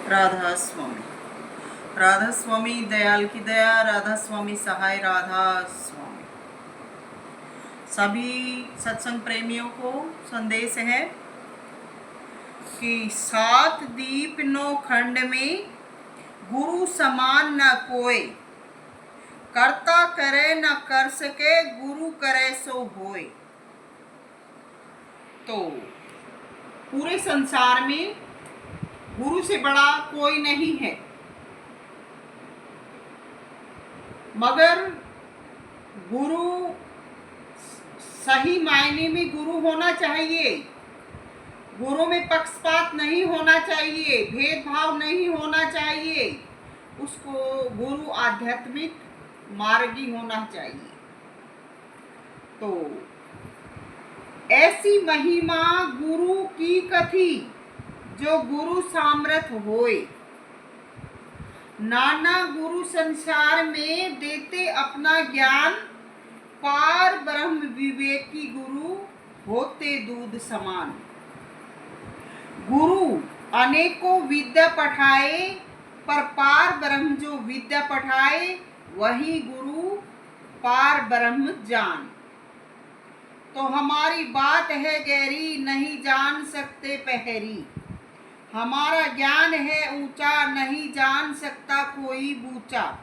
राधा स्वामी। राधा स्वामी दयाल की दया, राधा स्वामी सहाय, राधा स्वामी। सभी सत्संग प्रेमियों को संदेश है कि 7 दीप 9 खंड में गुरु समान न कोय, करता करे न कर सके, गुरु करे सो होय। तो पूरे संसार में गुरु से बड़ा कोई नहीं है, मगर गुरु सही मायने में गुरु होना चाहिए। गुरु में पक्षपात नहीं होना चाहिए, भेदभाव नहीं होना चाहिए। उसको गुरु आध्यात्मिक मार्गी होना चाहिए। तो ऐसी महिमा गुरु की कथी, जो गुरु सामर्थ होए। नाना गुरु संसार में देते अपना ज्ञान, पार ब्रह्म विवेकी गुरु होते दूध समान। गुरु अनेकों विद्या पढ़ाए, पर पार ब्रह्म जो विद्या पढ़ाए, वही गुरु पार ब्रह्म जान। तो हमारी बात है गहरी, नहीं जान सकते पहरी। हमारा ज्ञान है ऊंचा, नहीं जान सकता कोई बूचा।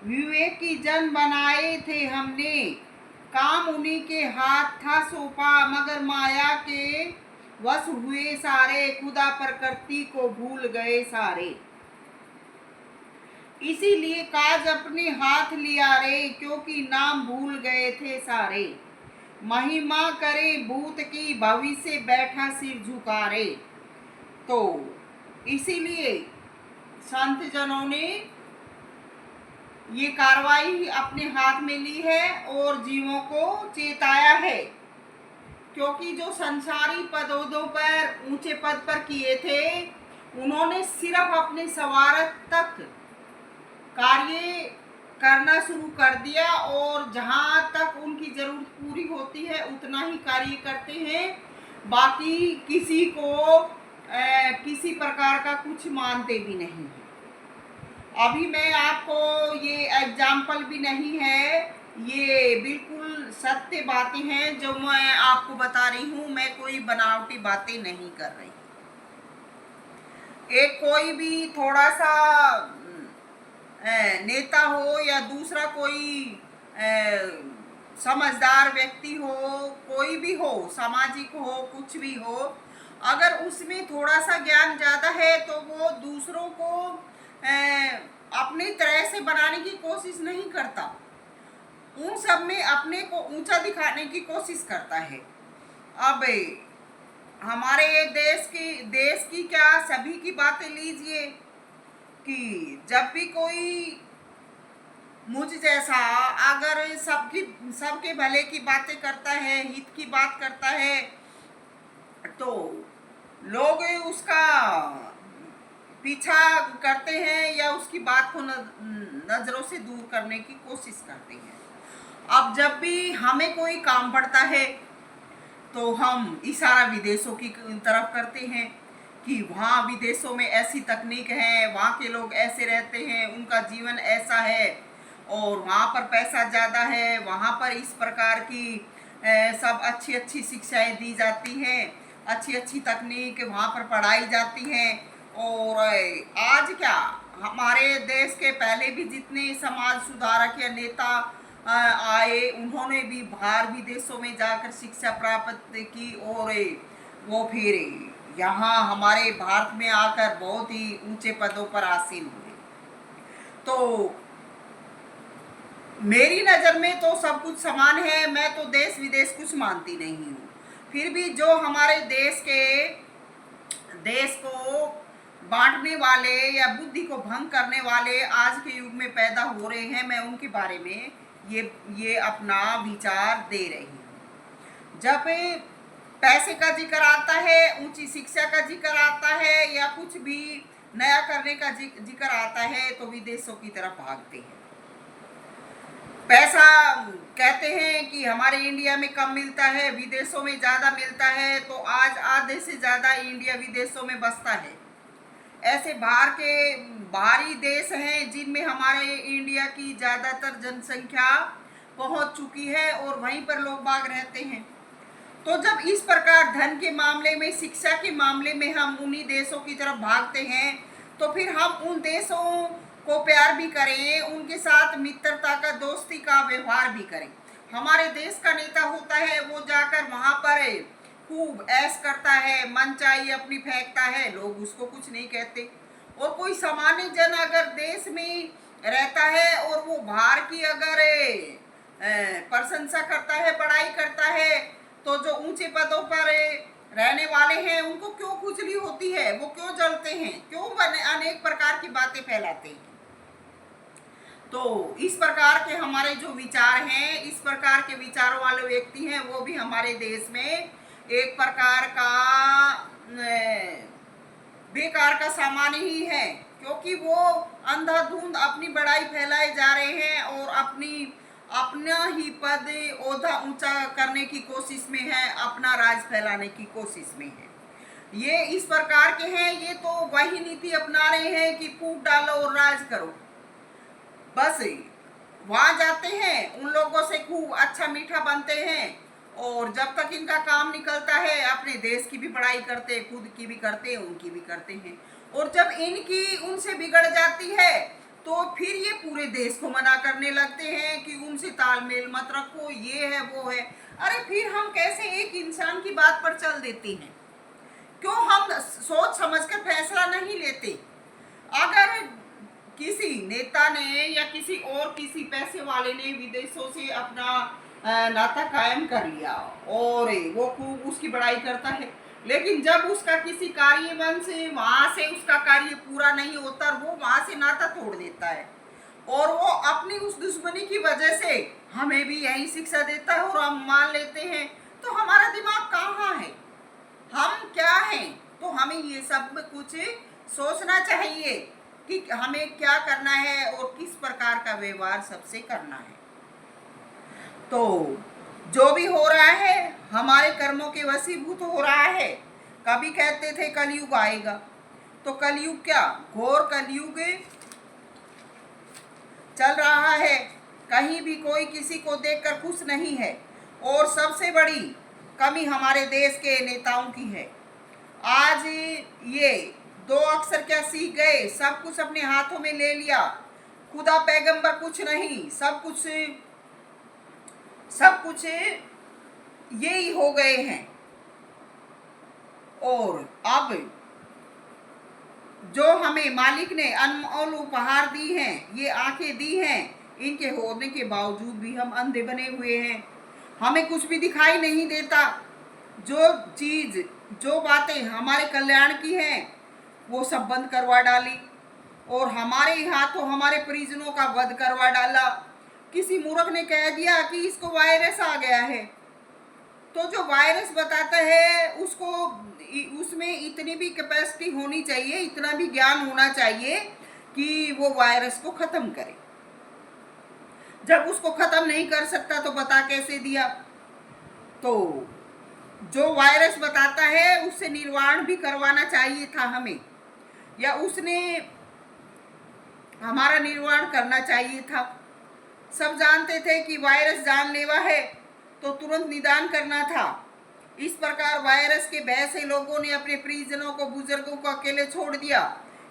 विवेकी जन बनाए थे हमने, काम उन्हीं के हाथ था सौंपा, मगर माया के वश हुए सारे, खुदा प्रकृति को भूल गए सारे। इसीलिए काज अपने हाथ लिया रे, क्योंकि नाम भूल गए थे सारे। महिमा करे भूत की, भविष्य बैठा सिर झुका रे। तो इसीलिए संत जनों ने ये कार्रवाई अपने हाथ में ली है और जीवों को चेताया है, क्योंकि जो संसारी पदों पर ऊंचे पद पर किए थे, उन्होंने सिर्फ अपने स्वार्थ तक कार्य करना शुरू कर दिया और जहां तक उनकी जरूरत पूरी होती है उतना ही कार्य करते हैं। बाकी किसी को किसी प्रकार का कुछ मानते भी नहीं है। अभी मैं आपको ये एग्जाम्पल भी नहीं है, ये बिल्कुल सत्य बातें हैं जो मैं आपको बता रही हूँ। मैं कोई बनावटी बातें नहीं कर रही। एक कोई भी थोड़ा सा नेता हो या दूसरा कोई समझदार व्यक्ति हो, कोई भी हो, सामाजिक हो, कुछ भी हो, अगर उसमें थोड़ा सा ज्ञान ज़्यादा है तो वो दूसरों को अपनी तरह से बनाने की कोशिश नहीं करता। उन सब में अपने को ऊंचा दिखाने की कोशिश करता है। अब हमारे देश की क्या सभी की बातें लीजिए कि जब भी कोई मुझ जैसा अगर सबके भले की बातें करता है, हित की बात करता है, तो लोग उसका पीछा करते हैं या उसकी बात को नजरों से दूर करने की कोशिश करते हैं। अब जब भी हमें कोई काम पड़ता है तो हम इशारा विदेशों की तरफ करते हैं कि वहाँ विदेशों में ऐसी तकनीक है, वहाँ के लोग ऐसे रहते हैं, उनका जीवन ऐसा है और वहाँ पर पैसा ज़्यादा है, वहाँ पर इस प्रकार की सब अच्छी अच्छी शिक्षाएं दी जाती हैं, अच्छी अच्छी तकनीक वहाँ पर पढ़ाई जाती हैं। और आज क्या, हमारे देश के पहले भी जितने समाज सुधारक या नेता आए, उन्होंने भी बाहर विदेशों में जाकर शिक्षा प्राप्त की और वो फिर यहाँ हमारे भारत में आकर बहुत ही ऊंचे पदों पर आसीन हुए। तो मेरी नज़र में तो सब कुछ समान है। मैं तो देश विदेश कुछ मानती नहीं हूँ। फिर भी जो हमारे देश को बांटने वाले या बुद्धि को भंग करने वाले आज के युग में पैदा हो रहे हैं, मैं उनके बारे में ये अपना विचार दे रही हूँ। जब पैसे का जिक्र आता है, ऊंची शिक्षा का जिक्र आता है या कुछ भी नया करने का जिक्र आता है, तो विदेशों की तरफ भागते हैं। पैसा कहते हैं कि हमारे इंडिया में कम मिलता है, विदेशों में ज़्यादा मिलता है, तो आज आधे से ज़्यादा इंडिया विदेशों में बसता है। ऐसे बाहरी देश हैं जिनमें हमारे इंडिया की ज़्यादातर जनसंख्या पहुंच चुकी है और वहीं पर लोग बाग रहते हैं। तो जब इस प्रकार धन के मामले में, शिक्षा के मामले में हम उन्हीं देशों की तरफ भागते हैं, तो फिर हम उन देशों को प्यार भी करें, उनके साथ मित्रता का, दोस्ती का व्यवहार भी करें। हमारे देश का नेता होता है, वो जाकर वहाँ पर खूब ऐश करता है, मनचाही अपनी फेंकता है, लोग उसको कुछ नहीं कहते। और कोई सामान्य जन अगर देश में रहता है और वो बाहर की अगर प्रशंसा करता है, पढ़ाई करता है, तो जो ऊंचे पदों पर रहने वाले हैं उनको क्यों खुजली होती है, वो क्यों जलते हैं, क्यों अनेक प्रकार की बातें फैलाते हैं। तो इस प्रकार के हमारे जो विचार हैं, इस प्रकार के विचारों वाले व्यक्ति हैं, वो भी हमारे देश में एक प्रकार का बेकार का सामान ही है, क्योंकि वो अंधाधुंध अपनी बड़ाई फैलाए जा रहे हैं और अपना ही पद ओहदा ऊंचा करने की कोशिश में है, अपना राज फैलाने की कोशिश में है। ये इस प्रकार के हैं, ये तो वही नीति अपना रहे हैं कि फूट डालो और राज करो। बस वहां जाते हैं, उन लोगों से खूब अच्छा मीठा बनते हैं और जब तक इनका काम निकलता है अपने देश की भी बड़ाई करते हैं, खुद की भी करते हैं, उनकी भी करते हैं। और जब इनकी उनसे बिगड़ जाती है तो फिर ये पूरे देश को मना करने लगते हैं कि उनसे तालमेल मत रखो, ये है वो है। अरे फिर हम कैसे एक इंसान की बात पर चल देते हैं? क्यों हम सोच समझकर फैसला नहीं लेते? अगर किसी नेता ने या किसी पैसे वाले ने विदेशों से अपना नाता कायम कर लिया और वो खूब उसकी बड़ाई करता है, लेकिन जब उसका किसी कार्यवन से वहां से उसका कार्य पूरा नहीं होता, वो वहां से नाता तोड़ देता है और वो अपनी उस दुश्मनी की वजह से हमें भी यही शिक्षा देता है और हम मान लेते हैं। तो हमारा दिमाग कहाँ है, हम क्या हैं? तो हमें ये सब कुछ सोचना चाहिए कि हमें क्या करना है और किस प्रकार का व्यवहार सबसे करना है। तो जो भी हो रहा है हमारे कर्मों के वशीभूत हो रहा है। कभी कहते थे कलयुग आएगा, तो कलयुग क्या, घोर कलयुग चल रहा है। कहीं भी कोई किसी को देखकर खुश नहीं है और सबसे बड़ी कमी हमारे देश के नेताओं की है। आज ये दो अक्षर क्या सीख गए, सब कुछ अपने हाथों में ले लिया, खुदा पैगंबर कुछ नहीं, सब कुछ यही हो गए हैं। और अब जो हमें मालिक ने अनमोल उपहार दी हैं, ये आंखें दी हैं, इनके होने के बावजूद भी हम अंधे बने हुए हैं, हमें कुछ भी दिखाई नहीं देता। जो बातें हमारे कल्याण की हैं वो सब बंद करवा डाली और हमारे हाथों हमारे परिजनों का वध करवा डाला। किसी मूर्ख ने कह दिया कि इसको वायरस आ गया है, तो जो वायरस बताता है उसमें इतनी भी कैपेसिटी होनी चाहिए, इतना भी ज्ञान होना चाहिए कि वो वायरस को खत्म करे। जब उसको खत्म नहीं कर सकता तो बता कैसे दिया? तो जो वायरस बताता है उससे निर्वाण भी करवाना चाहिए था हमें, या उसने हमारा निर्वाण करना चाहिए था। सब जानते थे कि वायरस जानलेवा है तो तुरंत निदान करना था। इस प्रकार वायरस के भय से लोगों ने अपने परिजनों को, बुजुर्गों को अकेले छोड़ दिया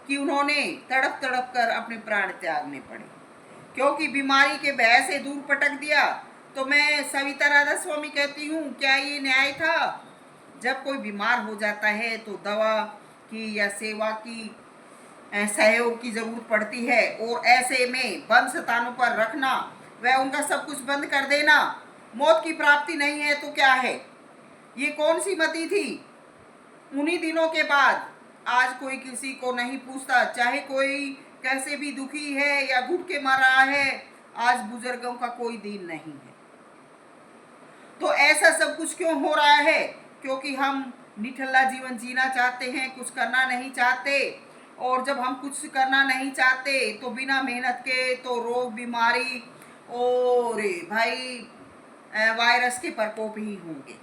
कि उन्होंने तड़प तड़प कर अपने प्राण त्यागने पड़े, क्योंकि बीमारी के भय से दूर पटक दिया। तो मैं सविता राधा स्वामी कहती हूँ, क्या ये न्याय था? जब कोई बीमार हो जाता है तो दवा की या सेवा की सहयोग की जरूरत पड़ती है, और ऐसे में बंद स्थानों पर रखना व उनका सब कुछ बंद कर देना मौत की प्राप्ति नहीं है तो क्या है? ये कौन सी मति थी? उन्हीं दिनों के बाद आज कोई किसी को नहीं पूछता, चाहे कोई कैसे भी दुखी है या घुट के मर रहा है, आज बुजुर्गों का कोई दिन नहीं है। तो ऐसा सब कुछ क्यों हो रहा है? क्योंकि हम निठल्ला जीवन जीना चाहते हैं, कुछ करना नहीं चाहते। और जब हम कुछ करना नहीं चाहते तो बिना मेहनत के तो रोग, बीमारी और भाई वायरस के प्रकोप ही होंगे।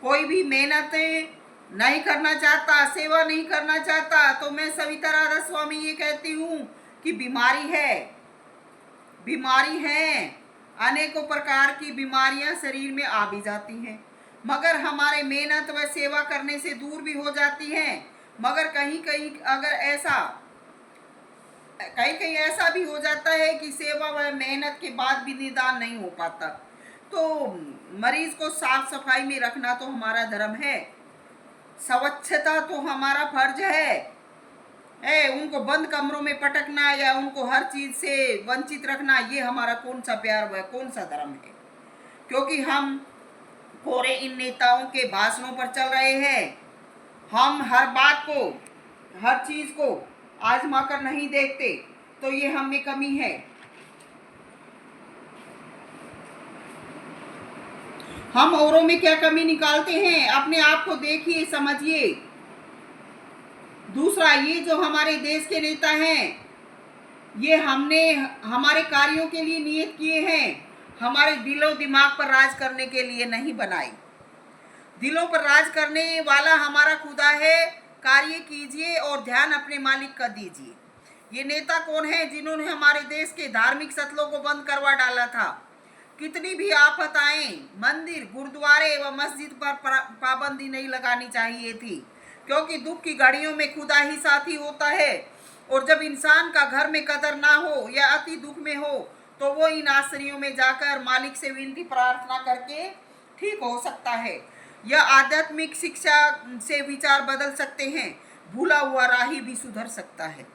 कोई भी मेहनत नहीं करना चाहता, सेवा नहीं करना चाहता, तो मैं सविता राधा स्वामी ये कहती हूँ कि बीमारी है, बीमारी है। अनेकों प्रकार की बीमारियां शरीर में आ भी जाती हैं, मगर हमारे मेहनत व सेवा करने से दूर भी हो जाती हैं। मगर कहीं कहीं अगर ऐसा कहीं कहीं ऐसा भी हो जाता है कि सेवा व मेहनत के बाद भी निदान नहीं हो पाता। तो मरीज को साफ सफाई में रखना तो हमारा धर्म है, स्वच्छता तो हमारा फर्ज है। उनको बंद कमरों में पटकना या उनको हर चीज से वंचित रखना, ये हमारा कौन सा प्यार व कौन सा धर्म है? क्योंकि हम पूरे इन नेताओं के भाषणों पर चल रहे हैं। हम हर बात को, हर चीज को आजमा कर नहीं देखते, तो ये हम में कमी है। हम औरों में क्या कमी निकालते हैं, अपने आप को देखिए, समझिए। दूसरा, ये जो हमारे देश के नेता हैं, ये हमने हमारे कार्यों के लिए नियत किए हैं, हमारे दिलों दिमाग पर राज करने के लिए नहीं बनाए। दिलों पर राज करने वाला हमारा खुदा है। कार्य कीजिए और ध्यान अपने मालिक का दीजिए। ये नेता कौन है जिन्होंने हमारे देश के धार्मिक सतलों को बंद करवा डाला था? कितनी भी आफत आए, मंदिर, गुरुद्वारे व मस्जिद पर पाबंदी नहीं लगानी चाहिए थी, क्योंकि दुख की घड़ियों में खुदा ही साथी होता है। और जब इंसान का घर में कदर ना हो या अति दुख में हो, तो वो इन आश्रयों में जाकर मालिक से विनती प्रार्थना करके ठीक हो सकता है। यह आध्यात्मिक शिक्षा से विचार बदल सकते हैं, भूला हुआ राही भी सुधर सकता है,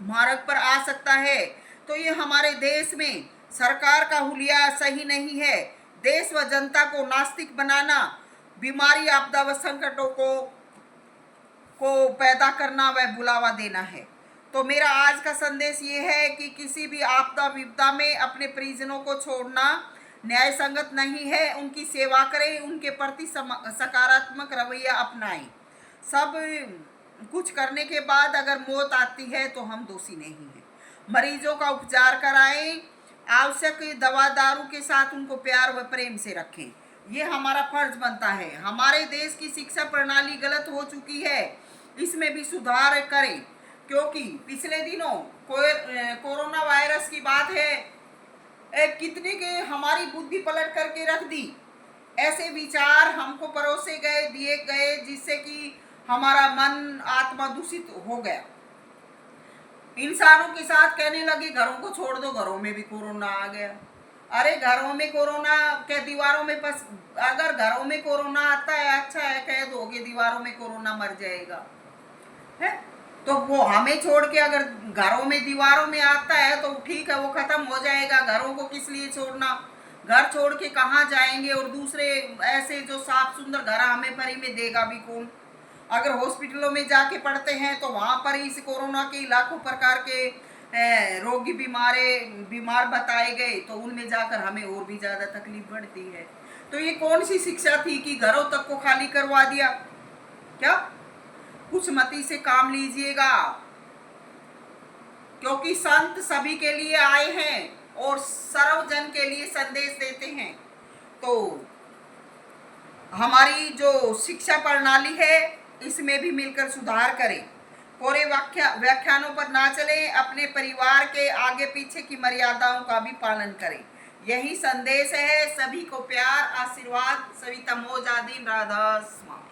मार्ग पर आ सकता है। तो ये हमारे देश में सरकार का हुलिया सही नहीं है। देश व जनता को नास्तिक बनाना, बीमारी, आपदा व संकटों को पैदा करना व बुलावा देना है। तो मेरा आज का संदेश ये है कि किसी भी आपदा विपदा में अपने परिजनों को छोड़ना न्याय संगत नहीं है। उनकी सेवा करें, उनके प्रति सकारात्मक रवैया अपनाएं। सब कुछ करने के बाद अगर मौत आती है तो हम दोषी नहीं हैं। मरीजों का उपचार कराएं, आवश्यक दवा दारू के साथ उनको प्यार व प्रेम से रखें, ये हमारा फर्ज बनता है। हमारे देश की शिक्षा प्रणाली गलत हो चुकी है, इसमें भी सुधार करें। क्योंकि पिछले दिनों कोरोना वायरस की बात है, कितने के हमारी बुद्धि पलट करके रख दी। ऐसे विचार हमको परोसे गए, दिए गए, जिससे कि हमारा मन आत्मा दूषित हो गया। इंसानों के साथ कहने लगे घरों को छोड़ दो, घरों में भी कोरोना आ गया। अरे घरों में कोरोना क्या, दीवारों में बस? अगर घरों में कोरोना आता है, अच्छा है, कह दोगे दीवारों में कोरोना मर जाएगा है, तो वो हमें छोड़ के अगर घरों में दीवारों में आता है तो ठीक है, वो खत्म हो जाएगा। घरों को किस लिए छोड़ना? घर छोड़ के कहाँ जाएंगे? और दूसरे ऐसे जो साफ सुंदर घर हमें फ्री में देगा भी कौन? अगर हॉस्पिटलों में जाके पढ़ते हैं तो वहाँ पर इस कोरोना के लाखों प्रकार के रोगी बीमार बताए गए, तो उनमें जाकर हमें और भी ज़्यादा तकलीफ बढ़ती है। तो ये कौन सी शिक्षा थी कि घरों तक को खाली करवा दिया? क्या कुछ मति से काम लीजिएगा, क्योंकि संत सभी के लिए आए हैं और सर्वजन के लिए संदेश देते हैं। तो हमारी जो शिक्षा प्रणाली है, इसमें भी मिलकर सुधार करें। पूरे व्याख्यानों पर ना चलें, अपने परिवार के आगे पीछे की मर्यादाओं का भी पालन करें। यही संदेश है। सभी को प्यार, आशीर्वाद। सविता मोजादीन, राधा स्वामी।